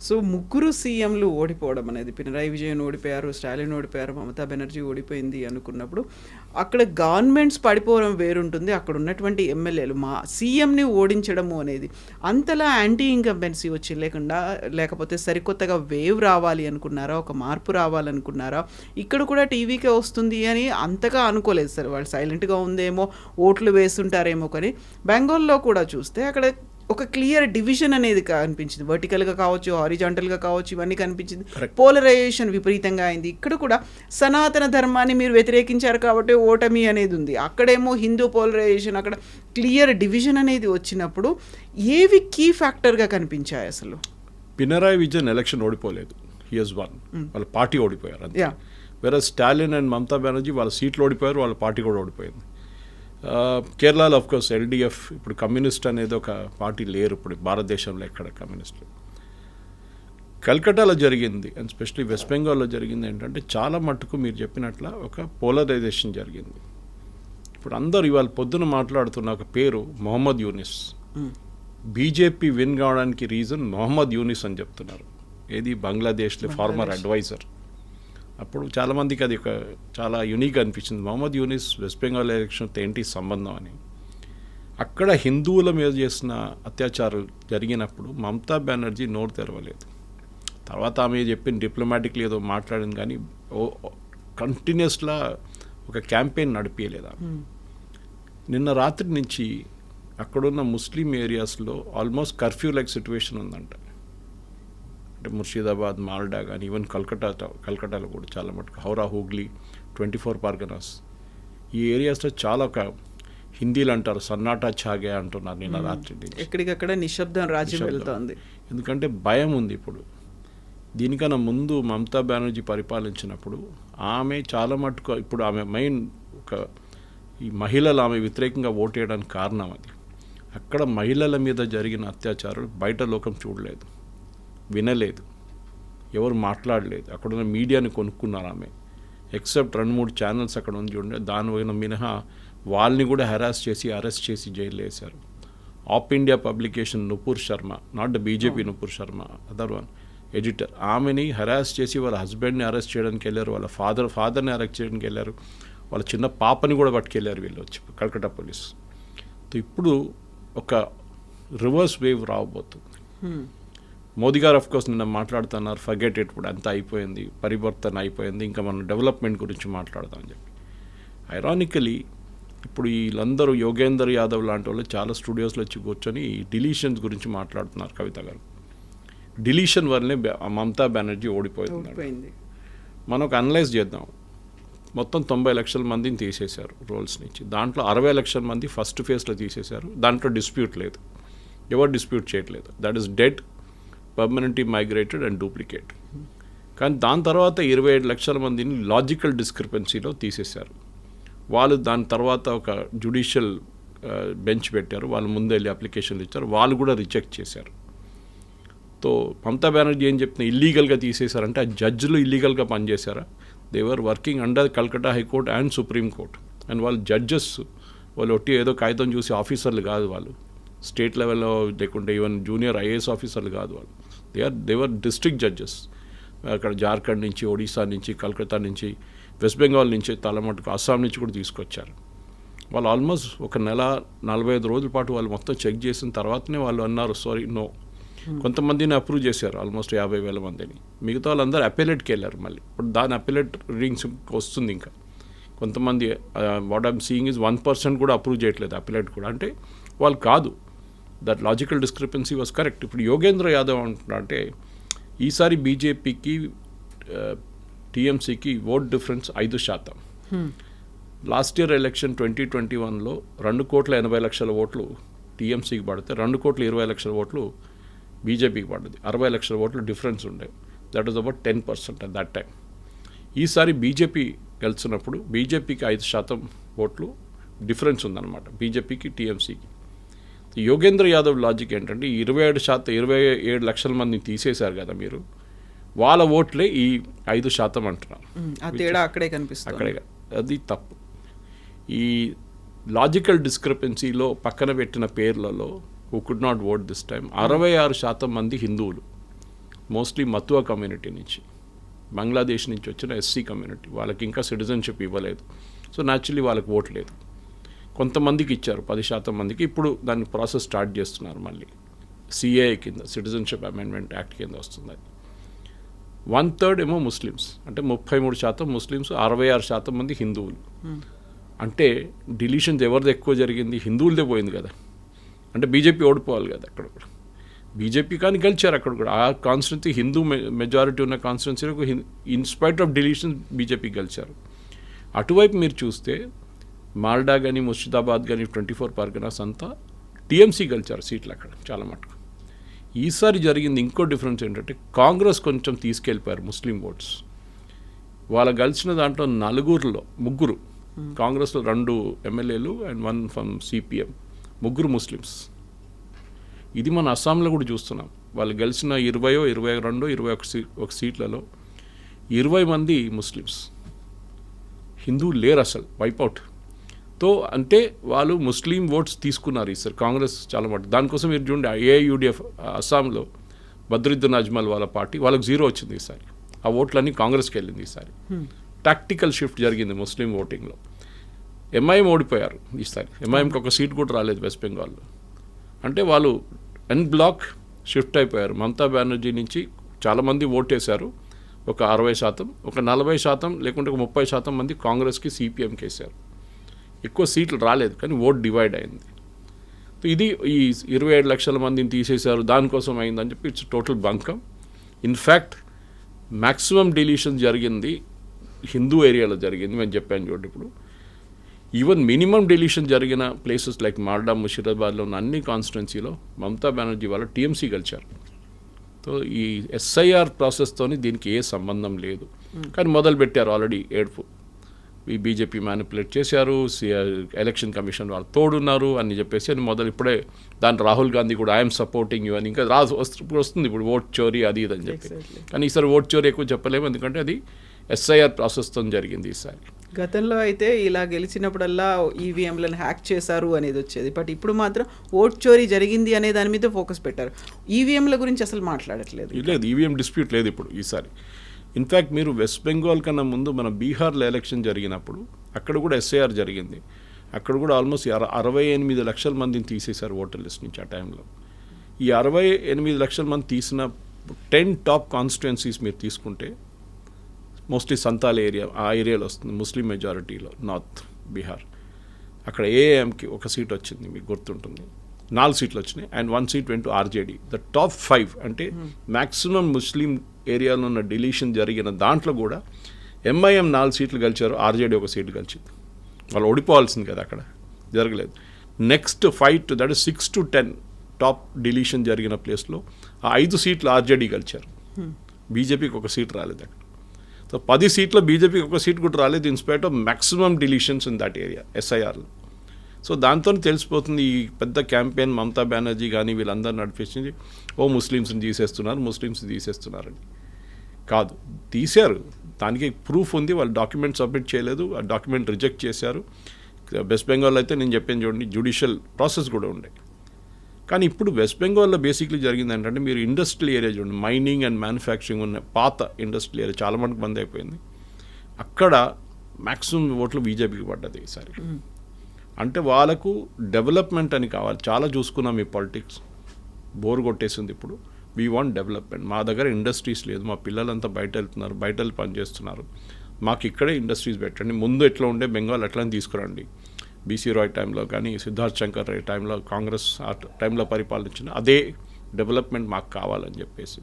సో ముగ్గురు సీఎంలు ఓడిపోవడం అనేది, పినరాయి విజయన్ ఓడిపోయారు, స్టాలిన్ ఓడిపోయారు, మమతా బెనర్జీ ఓడిపోయింది అనుకున్నప్పుడు అక్కడ గవర్నమెంట్స్ పడిపోవడం వేరుంటుంది, అక్కడ ఉన్నటువంటి ఎమ్మెల్యేలు మా సీఎంని ఓడించడము అనేది. అంతలా యాంటీ ఇన్కంబెన్సీ వచ్చి లేకపోతే సరికొత్తగా వేవ్ రావాలి అనుకున్నారా, ఒక మార్పు రావాలనుకున్నారా? ఇక్కడ కూడా టీవీకే వస్తుంది అని అంతగా అనుకోలేదు సార్. వాళ్ళు సైలెంట్గా ఉందేమో, ఓట్లు వేస్తుంటారేమో. కానీ బెంగాల్లో కూడా చూస్తే అక్కడ ఒక క్లియర్ డివిజన్ అనేది కనిపించింది. వర్టికల్గా కావచ్చు, హారిజాంటల్గా కావచ్చు, ఇవన్నీ కనిపించింది. పోలరైజేషన్ విపరీతంగా అయింది. ఇక్కడ కూడా సనాతన ధర్మాన్ని మీరు వ్యతిరేకించారు కాబట్టి ఓటమి అనేది ఉంది. అక్కడేమో హిందూ పోలరైజేషన్, అక్కడ క్లియర్ డివిజన్ అనేది వచ్చినప్పుడు ఏవి కీ ఫ్యాక్టర్గా కనిపించాయి అసలు? పినరాయి విజయన్ ఎలక్షన్ ఓడిపోలేదు, హీ హస్ వన్. వాళ్ళ పార్టీ ఓడిపోయారు అంతే. వేరే స్టాలిన్ అండ్ మమతా బెనర్జీ వాళ్ళ సీట్లు ఓడిపోయారు, వాళ్ళ పార్టీ కూడా ఓడిపోయింది. కేరళలో ఆఫ్కోర్స్ ఎల్డిఎఫ్, ఇప్పుడు కమ్యూనిస్ట్ అనేది ఒక పార్టీ లేరు ఇప్పుడు భారతదేశంలో ఎక్కడ కమ్యూనిస్టులు. కల్కటాలో జరిగింది అండ్ స్పెషల్లీ వెస్ట్ బెంగాల్లో జరిగింది ఏంటంటే చాలా మట్టుకు మీరు చెప్పినట్ల ఒక పోలరైజేషన్ జరిగింది. ఇప్పుడు అందరూ ఇవాళ పొద్దున మాట్లాడుతున్న ఒక పేరు మొహమ్మద్ యూనిస్. బీజేపీ విన్ కావడానికి రీజన్ మొహమ్మద్ యూనిస్ అని చెప్తున్నారు. ఏది బంగ్లాదేశ్లో ఫార్మర్ అడ్వైజర్. అప్పుడు చాలామందికి అది ఒక చాలా యూనిక్ అనిపించింది. మొహమ్మద్ యూనిస్ వెస్ట్ బెంగాల్ ఎలక్షన్తో ఏంటి సంబంధం అని. అక్కడ హిందువుల మీద చేసిన అత్యాచారాలు జరిగినప్పుడు మమతా బెనర్జీ నోరు తెరవలేదు. తర్వాత ఆమె చెప్పిన డిప్లొమాటిక్లీ ఏదో మాట్లాడింది, కానీ కంటిన్యూస్లా ఒక క్యాంపెయిన్ నడిపించలేదు. నిన్న రాత్రి నుంచి అక్కడున్న ముస్లిం ఏరియాస్లో ఆల్మోస్ట్ కర్ఫ్యూ లైక్ సిచ్యువేషన్ ఉందంట. అంటే ముర్షిదాబాద్, మాల్డా కానీ ఈవెన్ కల్కటాలో కూడా చాలా మటుకు, హౌరా, హూగ్లీ, 24 పర్గనాస్ ఈ ఏరియాస్లో చాలా ఒక హిందీలు అంటారు సన్నాటా ఛాగే అంటున్నారు నిన్న రాత్రి నుంచి. ఎక్కడికక్కడ నిశ్శబ్దం రాజ్యం వెళ్తుంది. ఎందుకంటే భయం ఉంది. ఇప్పుడు దీనికన్నా ముందు మమతా బెనర్జీ పరిపాలించినప్పుడు ఆమె చాలా మటుకు, ఇప్పుడు ఆమె మెయిన్ ఒక ఈ మహిళలు ఆమె వ్యతిరేకంగా ఓటేయడానికి కారణం అది. అక్కడ మహిళల మీద జరిగిన అత్యాచారాలు బయట లోకం చూడలేదు. వినలేదు, ఎవరు మాట్లాడలేదు. అక్కడున్న మీడియాని కొనుక్కున్నారు ఆమె. ఎక్సెప్ట్ 2-3 ఛానల్స్ అక్కడ ఉంది చూడండి, దాని మినహా వాళ్ళని కూడా హెరాస్ చేసి అరెస్ట్ చేసి జైల్లో వేశారు. Of India publication Nupur Sharma, not the BJP Nupur Sharma, other one editor, ఆమెని హెరాస్ చేసి వాళ్ళ హస్బెండ్ని అరెస్ట్ చేయడానికి వెళ్ళారు, వాళ్ళ ఫాదర్ని అరెస్ట్ చేయడానికి వెళ్ళారు, వాళ్ళ చిన్న పాపని కూడా పట్టుకెళ్ళారు వీళ్ళు వచ్చి కల్కట్టా పోలీస్. ఇప్పుడు ఒక రివర్స్ వేవ్ రావబోతుంది. మోదీ గారు ఆఫ్కోర్స్ నిన్న మాట్లాడుతున్నారు, ఫర్గెట్ ఇట్, ఇప్పుడు అంతా అయిపోయింది, పరివర్తన అయిపోయింది, ఇంకా మనం డెవలప్మెంట్ గురించి మాట్లాడదామని చెప్పి. ఐరానికలీ ఇప్పుడు వీళ్ళందరూ యోగేందర్ యాదవ్ లాంటి వాళ్ళు చాలా స్టూడియోస్లో వచ్చి కూర్చొని డిలీషన్స్ గురించి మాట్లాడుతున్నారు. కవిత గారు, డిలీషన్ వల్లనే మమతా బెనర్జీ ఓడిపోయింది. మనం ఒక అనలైజ్ చేద్దాం. మొత్తం 90 లక్షల మందిని తీసేశారు రోల్స్ నుంచి. దాంట్లో 60 లక్షల మంది ఫస్ట్ ఫేజ్లో తీసేశారు. దాంట్లో డిస్ప్యూట్ లేదు, ఎవరు డిస్ప్యూట్ చేయట్లేదు. That is dead, permanently migrated and duplicate. కానీ దాని తర్వాత 27 లక్షల మందిని లాజికల్ డిస్క్రిపెన్సీలో తీసేశారు. వాళ్ళు దాని తర్వాత ఒక జ్యుడిషియల్ బెంచ్ పెట్టారు, వాళ్ళు ముందే వెళ్ళి అప్లికేషన్లు ఇచ్చారు, వాళ్ళు కూడా రిజెక్ట్ చేశారు. తో మమతా బెనర్జీ ఏం చెప్తున్నా, ఇల్లీగల్గా తీసేశారంటే ఆ జడ్జిలు ఇల్లీగల్గా పనిచేశారా? They were working under Calcutta high court and supreme court. And వాళ్ళు జడ్జెస్, వాళ్ళు ఒట్టి ఏదో కాగితం చూసి ఆఫీసర్లు కాదు, వాళ్ళు స్టేట్ లెవెల్లో లేకుంటే ఈవెన్ జూనియర్ ఐఏఎస్ ఆఫీసర్లు కాదు, వాళ్ళు దేవర్ డిస్ట్రిక్ట్ జడ్జెస్. అక్కడ జార్ఖండ్ నుంచి, ఒడిశా నుంచి, కల్కత్తా నుంచి, వెస్ట్ బెంగాల్ నుంచి, తలమట్టుకు అస్సాం నుంచి కూడా తీసుకొచ్చారు. వాళ్ళు ఆల్మోస్ట్ ఒక నెల 45 రోజుల పాటు వాళ్ళు మొత్తం చెక్ చేసిన తర్వాతనే వాళ్ళు అన్నారు సారీ నో. కొంతమందిని అప్రూవ్ చేశారు, ఆల్మోస్ట్ 50,000 మందిని. మిగతా వాళ్ళందరూ అపెలేట్కి వెళ్ళారు. మళ్ళీ ఇప్పుడు దాని అపెలేట్ రీడింగ్స్ వస్తుంది. ఇంకా కొంతమంది వాట్ ఐమ్ సీయింగ్ ఈజ్ 1% కూడా అప్రూవ్ చేయట్లేదు అపెలేట్ కూడా. అంటే వాళ్ళు కాదు, that logical discrepancy was correct. ఇప్పుడు యోగేంద్ర యాదవ్ అంటున్నా అంటే ఈసారి బీజేపీకి టీఎంసీకి vote difference 5%. Last year election 2021లో 2,80,00,000 ఓట్లు టీఎంసీకి పడితే 2,20,00,000 ఓట్లు బీజేపీకి పడ్డది. 60,00,000 ఓట్లు డిఫరెన్స్ ఉండే. That is about 10% at that time. ఈసారి బీజేపీ గెలిచినప్పుడు బీజేపీకి 5% ఓట్లు డిఫరెన్స్ ఉందన్నమాట, బీజేపీకి టీఎంసీకి. యోగేంద్ర యాదవ్ లాజిక్ ఏంటంటే 27 లక్షల మందిని తీసేశారు కదా మీరు, వాళ్ళ ఓట్లే ఈ 5% అంటున్నారు. అక్కడే కనిపిస్తుంది. అక్కడే, అది తప్పు. ఈ లాజికల్ డిస్క్రిపెన్సీలో పక్కన పెట్టిన పేర్లలో who could not vote this time 66% మంది హిందువులు, మోస్ట్లీ మతువా కమ్యూనిటీ నుంచి, బంగ్లాదేశ్ నుంచి వచ్చిన ఎస్సీ కమ్యూనిటీ. వాళ్ళకి ఇంకా సిటిజన్షిప్ ఇవ్వలేదు, సో న్యాచురలీ వాళ్ళకి ఓట్ లేదు. కొంతమందికి ఇచ్చారు, 10% మందికి. ఇప్పుడు దాన్ని ప్రాసెస్ స్టార్ట్ చేస్తున్నారు మళ్ళీ, సిఏఏ కింద, సిటిజన్షిప్ అమెండ్మెంట్ యాక్ట్ కింద వస్తుంది. 1/3 ఏమో ముస్లిమ్స్, అంటే 33% ముస్లిమ్స్, 66% మంది హిందువులు. అంటే డిలీషన్స్ ఎవరిది ఎక్కువ జరిగింది? హిందువులదే పోయింది కదా. అంటే బీజేపీ ఓడిపోవాలి కదా అక్కడ కూడా. బీజేపీ కానీ గెలిచారు అక్కడ కూడా. ఆ కాన్స్టిట్యున్సీ హిందూ మెజారిటీ ఉన్న కాన్స్టిట్యున్సీలకు ఇన్స్పైట్ ఆఫ్ డిలీషన్ బీజేపీ గెలిచారు. అటువైపు మీరు చూస్తే మాల్డా కానీ, ముర్షిదాబాద్ కానీ, 24 పర్గనాస్ అంతా టీఎంసీ గెలిచారు సీట్లు అక్కడ చాలా మటుకు. ఈసారి జరిగింది ఇంకో డిఫరెన్స్ ఏంటంటే కాంగ్రెస్ కొంచెం తీసుకెళ్ళిపోయారు ముస్లిం ఓట్స్. వాళ్ళ గెలిచిన దాంట్లో 3 కాంగ్రెస్లో 2 ఎమ్మెల్యేలు అండ్ 1 ఫ్రమ్ సిపిఎం, 3 ముస్లిమ్స్. ఇది మన అస్సాంలో కూడా చూస్తున్నాం. వాళ్ళు గెలిచిన 20, 22, 21 సీట్లలో 20 మంది ముస్లిమ్స్, హిందువులు లేరు అసలు, వైపౌట్. తో అంటే వాళ్ళు ముస్లిం ఓట్స్ తీసుకున్నారు ఈసారి కాంగ్రెస్ చాలా మటు. దానికోసం మీరు చూడండి, ఏఐయుడిఎఫ్ అస్సాంలో బద్రుద్దీన్ అజ్మల్ వాళ్ళ పార్టీ, వాళ్ళకి 0 వచ్చింది ఈసారి. ఆ ఓట్లన్నీ కాంగ్రెస్కి వెళ్ళింది ఈసారి. టాక్టికల్ షిఫ్ట్ జరిగింది ముస్లిం ఓటింగ్లో. ఎంఐఎం ఓడిపోయారు ఈసారి. ఎంఐఎంకి ఒక సీట్ కూడా రాలేదు వెస్ట్ బెంగాల్లో. అంటే వాళ్ళు ఎన్ బ్లాక్ షిఫ్ట్ అయిపోయారు. మమతా బెనర్జీ నుంచి చాలామంది ఓటేశారు, ఒక 60%, ఒక 40% లేకుంటే ఒక 30% మంది కాంగ్రెస్కి, సిపిఎంకి వేశారు. ఎక్కువ సీట్లు రాలేదు, కానీ ఓట్ డివైడ్ అయింది. ఇది ఈ 27 లక్షల మందిని తీసేశారు దానికోసం అయిందని చెప్పి it's total bunkum. In fact maximum deletion జరిగింది హిందూ ఏరియాలో జరిగింది. నేను చెప్పాను చూడండి. ఇప్పుడు ఈవెన్ మినిమం డిలీషన్ జరిగిన ప్లేసెస్ లైక్ మాల్డా, ముషిరాబాద్లో ఉన్న అన్ని కాన్స్టిట్యున్సీలో మమతా బెనర్జీ వాళ్ళు టీఎంసీ గెలిచారు. సో ఈ ఎస్ఐఆర్ ప్రాసెస్తోని దీనికి ఏ సంబంధం లేదు, కానీ మొదలు పెట్టారు ఆల్రెడీ ఏడుపు. ఈ బీజేపీ మ్యానిపులేట్ చేశారు, ఎలక్షన్ కమిషన్ వాళ్ళు తోడున్నారు అని చెప్పేసి అని మొదలు ఇప్పుడే దాని రాహుల్ గాంధీ కూడా ఐఎమ్ సపోర్టింగ్ యూ అని ఇంకా వస్తుంది ఇప్పుడు ఓట్ చోరీ అది ఇది అని చెప్పి. కానీ ఈసారి ఓట్ చోరీ ఎక్కువ చెప్పలేము, ఎందుకంటే అది ఎస్ఐఆర్ ప్రాసెస్తో జరిగింది ఈసారి. గతంలో అయితే ఇలా గెలిచినప్పుడల్లా ఈవీఎంలను హ్యాక్ చేశారు అనేది వచ్చేది, బట్ ఇప్పుడు మాత్రం ఓట్ చోరీ జరిగింది అనే దాని మీద ఫోకస్ పెట్టారు. ఈవీఎంల గురించి అసలు మాట్లాడట్లేదు. లేదు, ఈవీఎం డిస్ప్యూట్ లేదు ఇప్పుడు ఈసారి. ఇన్ఫ్యాక్ట్ మీరు వెస్ట్ బెంగాల్ కన్నా ముందు మన బీహార్లో ఎలక్షన్ జరిగినప్పుడు అక్కడ కూడా ఎస్ఐఆర్ జరిగింది. అక్కడ కూడా ఆల్మోస్ట్ 68 లక్షల మందిని తీసేశారు ఓటర్ లిస్ట్ నుంచి ఆ టైంలో. ఈ 68 లక్షల మంది తీసిన 10 టాప్ కాన్స్టిట్యుయెన్సీస్ మీరు తీసుకుంటే మోస్ట్లీ సంతాల్ ఏరియా, ఆ ఏరియాలో వస్తుంది, ముస్లిం మెజారిటీలో నార్త్ బీహార్. అక్కడ ఏఎంకి ఒక సీట్ వచ్చింది, మీకు గుర్తుంటుంది, 4 సీట్లు వచ్చినాయి, and 1 seat went to RJD. The top 5 అంటే మ్యాక్సిమం ముస్లిం ఏరియాలో ఉన్న డిలీషన్ జరిగిన దాంట్లో కూడా ఎంఐఎం 4 సీట్లు గెలిచారు, ఆర్జేడీ 1 సీటు గెలిచింది. వాళ్ళు ఓడిపోవాల్సింది కదా, అక్కడ జరగలేదు. Next fight that is 6 to 10 top deletion జరిగిన ప్లేస్లో ఆ 5 సీట్లు ఆర్జేడీ గెలిచారు. బీజేపీకి 1 సీట్ రాలేదు అక్కడ. సో 10 సీట్లో బీజేపీకి 1 సీట్ కూడా రాలేదు, in spite of maximum deletions in that area ఎస్ఐఆర్లో. సో దాంతో తెలిసిపోతుంది ఈ పెద్ద క్యాంపెయిన్ మమతా బెనర్జీ కానీ వీళ్ళందరూ నడిపించింది ముస్లిమ్స్ని తీసేస్తున్నారని కాదు. తీశారు, దానికి ప్రూఫ్ ఉంది, వాళ్ళు డాక్యుమెంట్ సబ్మిట్ చేయలేదు, ఆ డాక్యుమెంట్ రిజెక్ట్ చేశారు. వెస్ట్ బెంగాల్లో అయితే నేను చెప్పాను చూడండి, జ్యుడిషియల్ ప్రాసెస్ కూడా ఉండే. కానీ ఇప్పుడు వెస్ట్ బెంగాల్లో బేసిక్లీ జరిగింది ఏంటంటే, మీరు ఇండస్ట్రియల్ ఏరియా చూడండి, మైనింగ్ అండ్ మ్యానుఫ్యాక్చరింగ్ ఉన్న పాత ఇండస్ట్రియల్ ఏరియా చాలా మందికి బంద్ అయిపోయింది. అక్కడ మ్యాక్సిమం ఓట్లు బీజేపీకి పడ్డది ఈసారి. అంటే వాళ్ళకు డెవలప్మెంట్ అని కావాలి. చాలా చూసుకున్నాం ఈ పాలిటిక్స్, బోర్ కొట్టేసింది ఇప్పుడు. We want development. మా దగ్గర ఇండస్ట్రీస్ లేదు, మా పిల్లలంతా బయట వెళ్తున్నారు, బయట పని చేస్తున్నారు, మాకు ఇక్కడే ఇండస్ట్రీస్ పెట్టండి. ముందు ఎట్లా ఉండే బెంగాల్ అట్లని తీసుకురండి. బీసీ రాయ్ టైంలో కానీ సిద్ధార్థ్ శంకర్ రాయ్ టైంలో, కాంగ్రెస్ ఆ టైంలో పరిపాలించిన అదే డెవలప్మెంట్ మాకు కావాలని చెప్పేసి.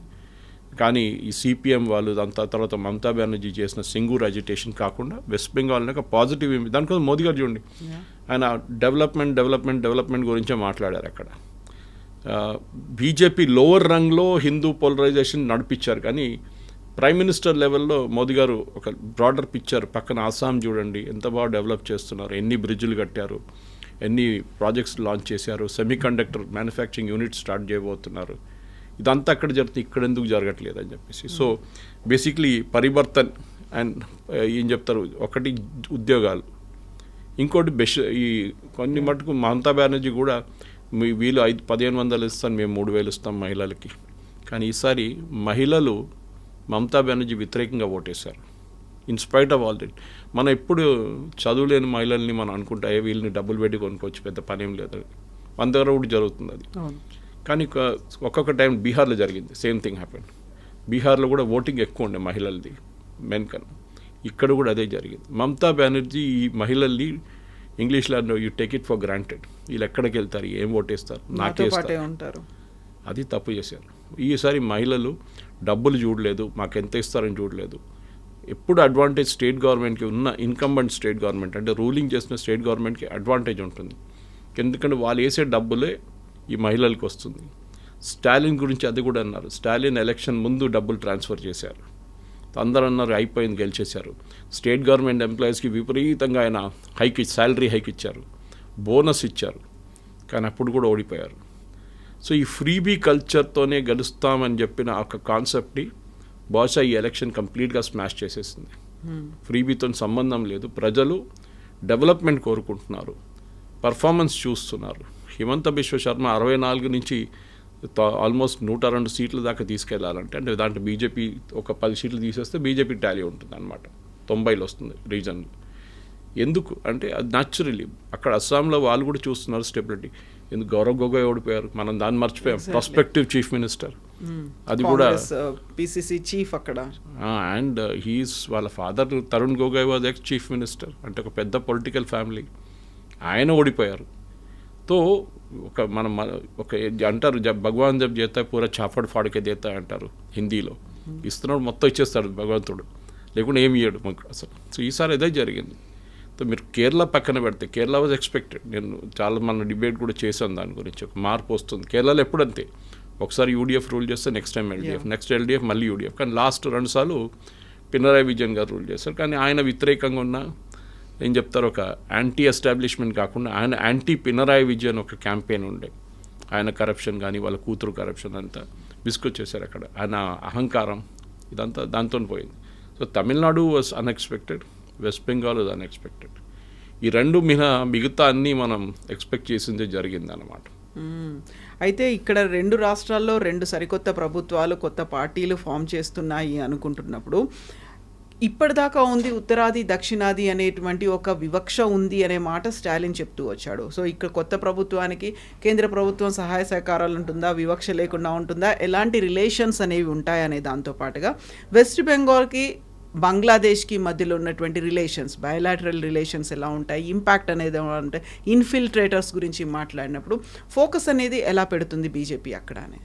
కానీ ఈ సిపిఎం వాళ్ళు అంతా తర్వాత మమతా బెనర్జీ చేసిన సింగూర్ అజిటేషన్ కాకుండా వెస్ట్ బెంగాల్ని ఒక పాజిటివ్ దానికోసం మోదీ గారు చూడండి, ఆయన డెవలప్మెంట్ గురించే మాట్లాడారు అక్కడ. బీజేపీ లోవర్ రంగ్లో హిందూ పోలరైజేషన్ నడిపించారు, కానీ ప్రైమ్ మినిస్టర్ లెవెల్లో మోదీ గారు ఒక బ్రాడర్ పిక్చర్, పక్కన అస్సాం చూడండి ఎంత బాగా డెవలప్ చేస్తున్నారు, ఎన్ని బ్రిడ్జ్లు కట్టారు, ఎన్ని ప్రాజెక్ట్స్ లాంచ్ చేశారు, semi conductor manufacturing unit start చేయబోతున్నారు. ఇదంతా అక్కడ జరుగుతుంది, ఇక్కడ ఎందుకు జరగట్లేదు అని చెప్పేసి. సో బేసిక్లీ పరివర్తన్ అండ్ ఏం చెప్తారు, ఒకటి ఉద్యోగాలు, ఇంకోటి ఈ కొన్ని మటుకు మమతా బెనర్జీ కూడా వీళ్ళు 1500 ఇస్తాను, మేము 3000 ఇస్తాం మహిళలకి. కానీ ఈసారి మహిళలు మమతా బెనర్జీ వ్యతిరేకంగా ఓటేశారు, ఇన్స్పైట్ ఆఫ్ ఆల్ దట్. మనం ఎప్పుడు చదువులేని మహిళల్ని మనం అనుకుంటా, వీళ్ళని డబ్బులు పెట్టి కొనుక్కోవచ్చు, పెద్ద పని ఏం లేదు, మన దగ్గర కూడా జరుగుతుంది అది. కానీ ఒక్కొక్క టైం బీహార్లో జరిగింది, సేమ్ థింగ్ హ్యాపెన్. బీహార్లో కూడా ఓటింగ్ ఎక్కువ ఉండే మహిళలది మెన్ కన్నా, ఇక్కడ కూడా అదే జరిగింది. మమతా బెనర్జీ ఈ మహిళల్ని ఇంగ్లీష్లో you take it for granted, వీళ్ళు ఎక్కడికి వెళ్తారు, ఏం ఓటేస్తారు, నాకేస్తారు, ఉంటారు, అది తప్పు చేశారు. ఈసారి మహిళలు డబ్బులు చూడలేదు, మాకు ఎంత ఇస్తారని చూడలేదు. ఎప్పుడు అడ్వాంటేజ్ స్టేట్ గవర్నమెంట్కి ఉన్న ఇన్కంబెంట్ స్టేట్ గవర్నమెంట్ అంటే రూలింగ్ చేసిన స్టేట్ గవర్నమెంట్కి అడ్వాంటేజ్ ఉంటుంది, ఎందుకంటే వాళ్ళు వేసే డబ్బులే ఈ మహిళలకు వస్తుంది. స్టాలిన్ గురించి అది కూడా అన్నారు, స్టాలిన్ ఎలక్షన్ ముందు డబ్బులు ట్రాన్స్ఫర్ చేశారు, అందరూ అన్నారు అయిపోయింది గెలిచేశారు. స్టేట్ గవర్నమెంట్ ఎంప్లాయీస్కి విపరీతంగా ఆయన శాలరీ హైక్ ఇచ్చారు, బోనస్ ఇచ్చారు, కానీ అప్పుడు కూడా ఓడిపోయారు. సో ఈ ఫ్రీబీ కల్చర్తోనే గెలుస్తామని చెప్పిన ఒక కాన్సెప్ట్ని బహుశా ఈ ఎలక్షన్ కంప్లీట్గా స్మాష్ చేసేసింది. ఫ్రీబీతో సంబంధం లేదు, ప్రజలు డెవలప్మెంట్ కోరుకుంటున్నారు, పర్ఫార్మెన్స్ చూస్తున్నారు. హిమంత బిశ్వ శర్మ 64 నుంచి ఆల్మోస్ట్ 102 సీట్ల దాకా తీసుకెళ్లాలంటే, అంటే దాంట్లో బీజేపీ ఒక 10 సీట్లు తీసేస్తే బీజేపీ టాలీ ఉంటుంది అనమాట, 90 వస్తుంది రీజన్లో. ఎందుకు అంటే అది న్యాచురలీ అక్కడ అస్సాంలో వాళ్ళు కూడా చూస్తున్నారు స్టెబిలిటీ. ఎందుకు గౌరవ్ గొగోయ్ ఓడిపోయారు, మనం దాన్ని మర్చిపోయాం, ప్రాస్పెక్టివ్ చీఫ్ మినిస్టర్, అది కూడా పిసిసి చీఫ్ అక్కడ. అండ్ హీస్ వాళ్ళ father Tarun Gogoi was ex chief minister, అంటే ఒక పెద్ద పొలిటికల్ ఫ్యామిలీ, ఆయన ఓడిపోయారు. తో ఒక మనం ఒక అంటారు భగవాన్ జబ్ చేస్తా పూరా చాఫడ్ ఫాడ్కే దేతా అంటారు హిందీలో, ఇస్తున్నాడు మొత్తం ఇచ్చేస్తాడు భగవంతుడు, లేకుండా ఏమి ఇయ్యాడు మాకు అసలు. సో ఈసారి అదే జరిగింది. సో మీరు కేరళ పక్కన పెడితే, కేరళ వాజ్ ఎక్స్పెక్టెడ్, నేను చాలా మన డిబేట్ కూడా చేశాను దాని గురించి, ఒక మార్పు వస్తుంది. కేరళలో ఎప్పుడంతే ఒకసారి యూడిఎఫ్ రూల్ చేస్తే next time LDF, next LDF మళ్ళీ యూడిఎఫ్, కానీ లాస్ట్ 2 సార్లు పినరాయి విజయన్ గారు రూల్ చేశారు. కానీ ఆయన వ్యతిరేకంగా ఉన్న ఏం చెప్తారు, ఒక యాంటీ ఎస్టాబ్లిష్మెంట్ కాకుండా ఆయన యాంటీ పినరాయి విజయన్ ఒక క్యాంపెయిన్ ఉండే. ఆయన కరప్షన్ కానీ వాళ్ళ కూతురు కరప్షన్ అంతా విసుకొచ్చేసారు అక్కడ. ఆయన అహంకారం ఇదంతా దాంతో పోయింది. So Tamil Nadu was unexpected, west Bengal was unexpected. ఈ రెండు మిగతా అన్నీ మనం ఎక్స్పెక్ట్ చేసిందే జరిగింది అన్నమాట. అయితే ఇక్కడ 2 రాష్ట్రాల్లో 2 సరికొత్త ప్రభుత్వాలు, కొత్త పార్టీలు ఫామ్ చేస్తున్నాయి అనుకుంటున్నప్పుడు, ఇప్పటిదాకా ఉంది ఉత్తరాది దక్షిణాది అనేటువంటి ఒక వివక్ష ఉంది అనే మాట స్టాలిన్ చెప్తూ వచ్చాడు. సో ఇక్కడ కొత్త ప్రభుత్వానికి కేంద్ర ప్రభుత్వం సహాయ సహకారాలు ఉంటుందా, వివక్ష లేకుండా ఉంటుందా, ఎలాంటి రిలేషన్స్ అనేవి ఉంటాయనే దాంతోపాటుగా వెస్ట్ బెంగాల్కి బంగ్లాదేశ్కి మధ్యలో ఉన్నటువంటి రిలేషన్స్, బయలాటరల్ రిలేషన్స్ ఎలా ఉంటాయి, ఇంపాక్ట్ అనేది ఎలా ఉంటాయి, ఇన్ఫిల్ట్రేటర్స్ గురించి మాట్లాడినప్పుడు ఫోకస్ అనేది ఎలా పెడుతుంది బీజేపీ అక్కడ అని?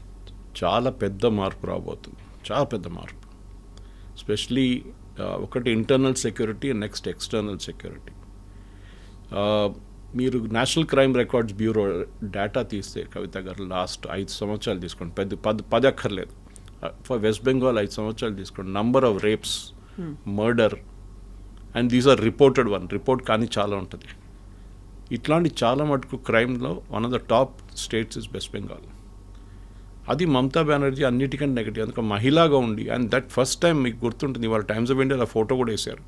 చాలా పెద్ద మార్పు రాబోతుంది, చాలా పెద్ద మార్పు. ఎస్పెషలీ ఒకటి internal security, next external security. మీరు national crime records bureau data తీస్తే కవిత గారు లాస్ట్ 5 సంవత్సరాలు తీసుకోండి, 10 అక్కర్లేదు, ఫర్ వెస్ట్ బెంగాల్ 5 సంవత్సరాలు తీసుకోండి, number of rapes, murder, and these are reported report కానీ చాలా ఉంటుంది. ఇట్లాంటి చాలా మటుకు క్రైమ్లో one of the top states is West Bengal. అది మమతా బెనర్జీ అన్నిటికంటే నెగటివ్, అందుకే మహిళగా ఉండి, అండ్ దట్ ఫస్ట్ టైం మీకు గుర్తుంటుంది, వాళ్ళ టైమ్స్ ఆఫ్ ఇండియాలో ఫోటో కూడా వేశారు.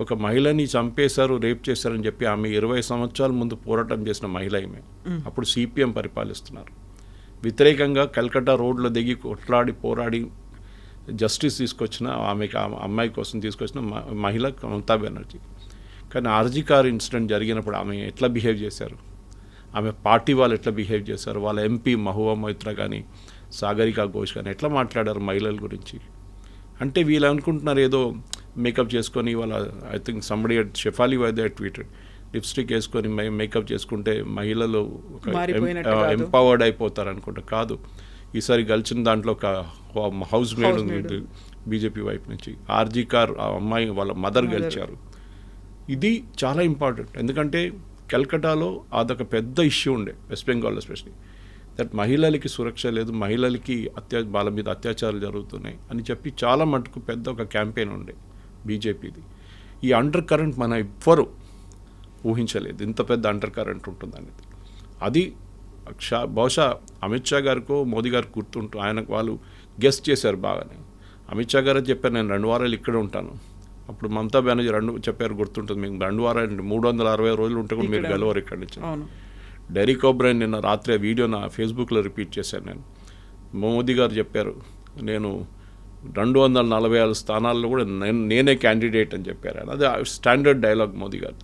ఒక మహిళని చంపేశారు, రేప్ చేశారని చెప్పి ఆమె 20 సంవత్సరాల ముందు పోరాటం చేసిన మహిళ ఈమె. అప్పుడు సిపిఎం పరిపాలిస్తున్నారు. వ్యతిరేకంగా కల్కట్టా రోడ్లో దిగి కొట్లాడి పోరాడి జస్టిస్ తీసుకొచ్చిన ఆమెకి, అమ్మాయి కోసం తీసుకొచ్చిన మహిళ మమతా బెనర్జీ. కానీ ఆర్జీ కార్ ఇన్సిడెంట్ జరిగినప్పుడు ఆమె ఎట్లా బిహేవ్ చేశారు, ఆమె పార్టీ వాళ్ళు ఎట్లా బిహేవ్ చేశారు, వాళ్ళ ఎంపీ మహువా మొయిత్రా కానీ సాగరికా ఘోష్ కానీ ఎట్లా మాట్లాడారు మహిళల గురించి. అంటే వీళ్ళు అనుకుంటున్నారు ఏదో మేకప్ చేసుకొని, వాళ్ళ ఐ థింక్ సంబడి షెఫాలి వైద్య ట్వీటెడ్, లిప్స్టిక్ వేసుకొని మేకప్ చేసుకుంటే మహిళలు ఎంపవర్డ్ అయిపోతారు అనుకుంటా. కాదు, ఈసారి గెలిచిన దాంట్లో ఒక హౌస్ మేడ్ ఉంది బీజేపీ వైపు నుంచి, ఆర్జీ కార్ ఆ అమ్మాయి వాళ్ళ మదర్ గెలిచారు. ఇది చాలా ఇంపార్టెంట్, ఎందుకంటే కల్కటాలో అదొక పెద్ద ఇష్యూ ఉండే, వెస్ట్ బెంగాల్లో ఎస్పెషలీ, దట్ మహిళలకి సురక్ష లేదు, మహిళలకి వాళ్ళ మీద అత్యాచారాలు జరుగుతున్నాయి అని చెప్పి చాలా మటుకు పెద్ద ఒక క్యాంపెయిన్ ఉండే బీజేపీది. ఈ అండర్ కరెంట్ మన ఎవ్వరు ఊహించలేదు, ఇంత పెద్ద అండర్ కరెంట్ ఉంటుందనేది. అది బహుశా అమిత్ షా గారికో మోదీ గారికి గుర్తుంటూ ఆయనకు వాళ్ళు గెస్ట్ చేశారు బాగానే. అమిత్ షా గారు చెప్పారు నేను 2 వారాలు ఇక్కడే ఉంటాను, అప్పుడు మమతా బెనర్జీ 2 చెప్పారు గుర్తుంటుంది మీకు, 2 వారాలు 360 రోజులు ఉంటే కూడా మీరు గెలవరు ఇక్కడి నుంచి. డెరిక్ ఓబ్రైన్ నిన్న రాత్రి ఆ వీడియో నా ఫేస్బుక్లో రిపీట్ చేశాను నేను. మోదీ గారు చెప్పారు నేను 246 స్థానాల్లో కూడా నేనే క్యాండిడేట్ అని చెప్పారు. అది స్టాండర్డ్ డైలాగ్ మోదీ గారు.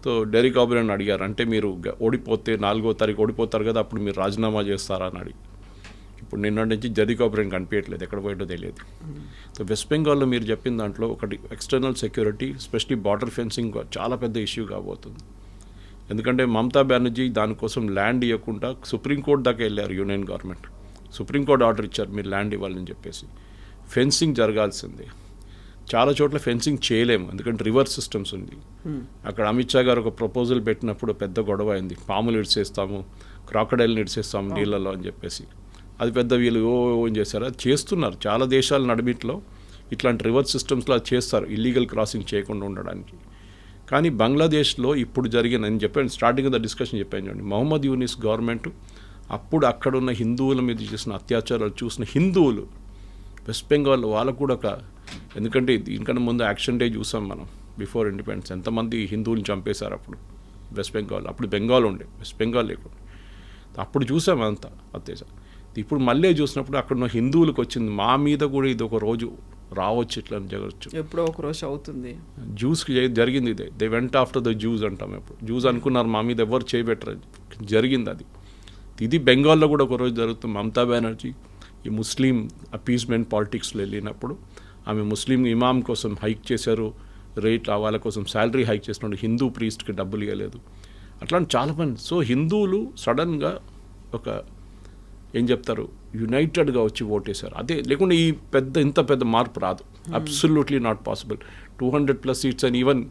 సో డెరిక్ ఓబ్రైన్ అడిగారు, అంటే మీరు ఓడిపోతే 4వ తారీఖు ఓడిపోతారు కదా, అప్పుడు మీరు రాజీనామా చేస్తారా అని అడిగి. ఇప్పుడు నిన్న నుంచి డెరిక్ ఓబ్రైన్ కనిపించట్లేదు, ఎక్కడ పోయిందో తెలియదు. సో వెస్ట్ బెంగాల్లో మీరు చెప్పిన దాంట్లో ఒకటి external security, especially border fencing చాలా పెద్ద ఇష్యూ కాబోతుంది. ఎందుకంటే మమతా బెనర్జీ దానికోసం ల్యాండ్ ఇవ్వకుండా సుప్రీంకోర్టు దాకా వెళ్ళారు యూనియన్ గవర్నమెంట్. సుప్రీంకోర్టు ఆర్డర్ ఇచ్చారు మీరు ల్యాండ్ ఇవ్వాలని చెప్పేసి. ఫెన్సింగ్ జరగాల్సిందే, చాలా చోట్ల ఫెన్సింగ్ చేయలేము ఎందుకంటే రివర్స్ సిస్టమ్స్ ఉంది. అక్కడ అమిత్ షా గారు ఒక ప్రపోజల్ పెట్టినప్పుడు పెద్ద గొడవ అయింది, పాములు ఇడిసేస్తాము, క్రాకడైల్ని ఇడిసేస్తాము నీళ్ళలో అని చెప్పేసి. అది పెద్ద వీళ్ళు ఏం చేశారు, అది చేస్తున్నారు చాలా దేశాల నడిమిట్లో ఇట్లాంటి రివర్స్ సిస్టమ్స్లో అది చేస్తారు ఇల్లీగల్ క్రాసింగ్ చేయకుండా ఉండడానికి. కానీ బంగ్లాదేశ్లో ఇప్పుడు జరిగిన, నేను చెప్పాను స్టార్టింగ్ ద డిస్కషన్ చెప్పాను చూడండి, మొహమ్మద్ యూనిస్ గవర్నమెంట్ అప్పుడు అక్కడున్న హిందువుల మీద చేసిన అత్యాచారాలు చూసిన హిందువులు వెస్ట్ బెంగాల్ వాళ్ళకు కూడా ఒక, ఎందుకంటే దీనికన్నా ముందు యాక్షన్ డే చూసాం మనం బిఫోర్ ఇండిపెండెన్స్, ఎంతమంది హిందువులను చంపేశారు అప్పుడు వెస్ట్ బెంగాల్. అప్పుడు బెంగాల్ ఉండే, వెస్ట్ బెంగాల్ లేకుండా అప్పుడు చూసాం అంతా అత్యాచారం. ఇప్పుడు మళ్ళీ చూసినప్పుడు అక్కడ ఉన్న హిందువులకు వచ్చింది, మా మీద కూడా ఇది ఒక రోజు రావచ్చు, ఇట్లా జరగచ్చు, ఎప్పుడో ఒక రోజు అవుతుంది. జ్యూస్కి జరిగింది ఇదే, they went after the juice అంటాం. ఎప్పుడు జ్యూస్ అనుకున్నారు మా మీద ఎవరు చేయబెట్టరు, జరిగింది అది. ఇది బెంగాల్లో కూడా ఒక రోజు జరుగుతుంది. మమతా బెనర్జీ ఈ ముస్లిం అపీస్మెంట్ పాలిటిక్స్లో వెళ్ళినప్పుడు ఆమె ముస్లిం ఇమాం కోసం హైక్ చేశారు రేట్, వాళ్ళ కోసం శాలరీ హైక్ చేసినప్పుడు హిందూ ప్రీస్ట్కి డబ్బులు ఇవ్వలేదు, అట్లాంటి చాలా మంది. సో హిందువులు సడన్గా ఒక ఏం చెప్తారు యునైటెడ్గా వచ్చి ఓటేశారు. అదే లేకుండా ఈ ఇంత పెద్ద మార్పు రాదు, అబ్సల్యూట్లీ నాట్ పాసిబుల్. 200+ సీట్స్ అని ఈవెన్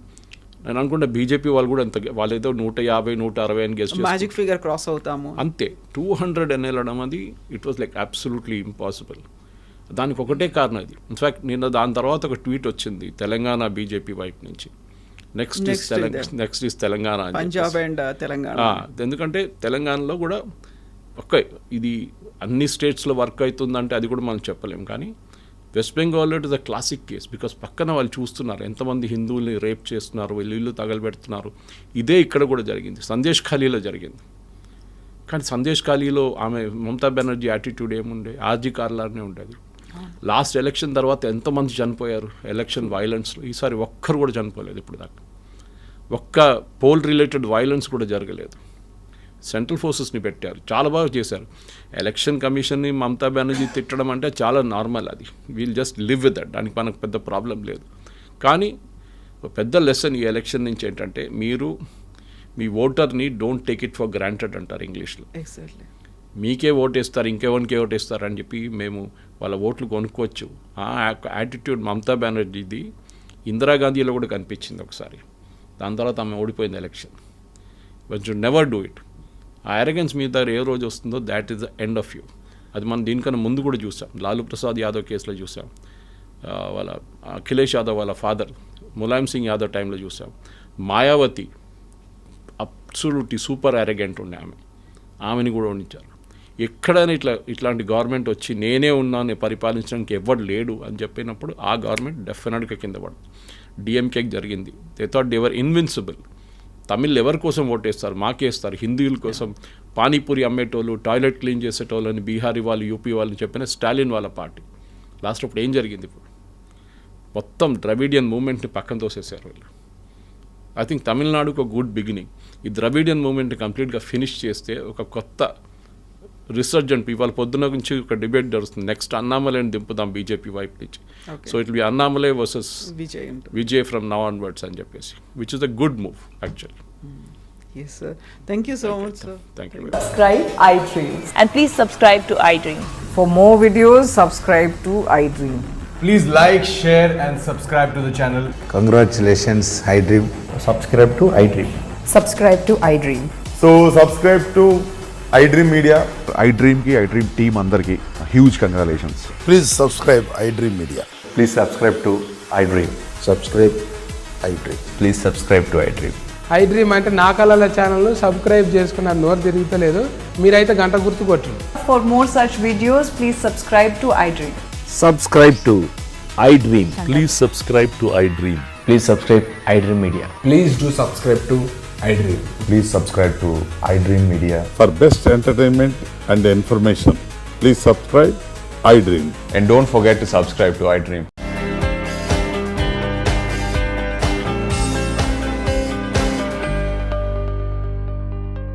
నేను అనుకుంటే బీజేపీ వాళ్ళు కూడా అంత, వాళ్ళు ఏదో 150, 160 అని గెస్ట్ మ్యాజిక్ ఫిగర్ క్రాస్ అవుతాము అంతే. 200 అని వెళ్ళడం అది it was like absolutely impossible. దానికి ఒకటే కారణం ఇది. ఇన్ఫ్యాక్ట్ నిన్న దాని తర్వాత ఒక ట్వీట్ వచ్చింది తెలంగాణ బీజేపీ వైపు నుంచి, నెక్స్ట్ ఇస్ తెలంగాణ అని పంజాబ్ చెప్పేసి. అండ్ తెలంగాణ. ఎందుకంటే తెలంగాణలో కూడా ఇది అన్ని స్టేట్స్లో వర్క్ అవుతుందంటే అది కూడా మనం చెప్పలేం. కానీ వెస్ట్ బెంగాల్లో it is a classic case. Because పక్కన వాళ్ళు చూస్తున్నారు ఎంతమంది హిందువుల్ని రేప్ చేస్తున్నారు, వీళ్ళు ఇల్లు తగలబెడుతున్నారు. ఇదే ఇక్కడ కూడా జరిగింది, సందేశ్ ఖాళీలో జరిగింది. కానీ సందేశ్ ఖాళీలో ఆమె మమతా బెనర్జీ యాటిట్యూడ్ ఏముండే, ఆర్జీ కార్లానే ఉండేది. లాస్ట్ ఎలక్షన్ తర్వాత ఎంతమంది చనిపోయారు ఎలక్షన్ వైలెన్స్లో. ఈసారి ఒక్కరు కూడా చనిపోలేదు ఇప్పుడు దాకా. ఒక్క పోల్ రిలేటెడ్ వైలెన్స్ కూడా జరగలేదు. సెంట్రల్ ఫోర్సెస్ని పెట్టారు, చాలా బాగా చేశారు. ఎలక్షన్ కమిషన్ని మమతా బెనర్జీ తిట్టడం అంటే చాలా నార్మల్, అది wheel just live with that, దానికి మనకు పెద్ద ప్రాబ్లం లేదు. కానీ ఒక పెద్ద లెసన్ ఈ ఎలక్షన్ నుంచి ఏంటంటే, మీరు మీ ఓటర్ని don't take it for granted అంటారు ఇంగ్లీష్లో. ఎగ్జాక్ట్లీ. మీకే ఓటేస్తారు, ఇంకెవరికే ఓటేస్తారు అని చెప్పి మేము వాళ్ళ ఓట్లు కొనుక్కోవచ్చు. ఆ యాటిట్యూడ్ మమతా బెనర్జీది ఇందిరాగాంధీలో కూడా కనిపించింది ఒకసారి. దాని తర్వాత ఆమె ఓడిపోయింది election. But you never do it. ఆ అరగెన్స్ మీ దగ్గర ఏ రోజు వస్తుందో that is the end of you. అది మనం దీనికన్నా ముందు కూడా చూసాం. లాలూ ప్రసాద్ యాదవ్ కేసులో చూసాం, వాళ్ళ అఖిలేష్ యాదవ్ వాళ్ళ ఫాదర్ ములాయం సింగ్ యాదవ్ టైంలో చూసాం. మాయావతి అబ్సల్యూట్లీ సూపర్ అరగెంట్ ఉండే ఆమెని కూడా ఉండించారు. ఎక్కడైనా ఇట్లాంటి గవర్నమెంట్ వచ్చి నేనే ఉన్నాను పరిపాలించడానికి ఎవరు లేడు అని చెప్పినప్పుడు ఆ గవర్నమెంట్ డెఫినెట్గా కింద పడదు. డిఎంకేకి జరిగింది. They thought they were invincible. Tamil ఎవరి కోసం ఓటేస్తారు, మాకేస్తారు. హిందువుల కోసం పానీపూరి అమ్మేటోళ్ళు, టాయిలెట్ క్లీన్ చేసేటోళ్ళు అని బీహారీ వాళ్ళు, యూపీ వాళ్ళు చెప్పిన స్టాలిన్ వాళ్ళ పార్టీ. లాస్ట్ అప్పుడు ఏం జరిగింది? ఇప్పుడు మొత్తం ద్రవిడియన్ మూవ్మెంట్ని పక్కన తోసేసారు వీళ్ళు. ఐ థింక్ తమిళనాడుకు ఒక గుడ్ బిగినింగ్. ఈ ద్రవిడియన్ మూవ్మెంట్ని కంప్లీట్గా ఫినిష్ చేస్తే ఒక కొత్త రిసర్జెంట్ ఇవాళ పొద్దున నుంచి ఒక డిబేట్ జరుగుతుంది. నెక్స్ట్ అన్నామలైని దింపుదాం బీజేపీ వైపు నుంచి. So it be Annamalai versus Vijay from now onwards అని చెప్పేసి, which is a good move actually. Yes, sir. Thank you so much, sir. Thank you. Subscribe iDream. And please subscribe to iDream. For more videos, subscribe to iDream. Please like, share and subscribe to the channel. Congratulations, iDream. Subscribe to iDream. Subscribe to iDream. So subscribe to iDream Media. iDream ki iDream team andarki huge congratulations. Please subscribe iDream Media. Please subscribe to iDream. Subscribe iDream. Please subscribe to iDream. iDream అంటే నా కళల ఛానల్ను సబ్స్క్రైబ్ చేసుకున్నారు, నోరు తిరుగుతలేదు. మీరైతే గంట గుర్తు కొట్టండి. For more such videos, please subscribe to iDream. Subscribe to iDream. Please subscribe to iDream. Please subscribe iDream Media. Please do subscribe to iDream. Please subscribe to iDream Media. For best entertainment and information, please subscribe iDream. And don't forget to subscribe to iDream.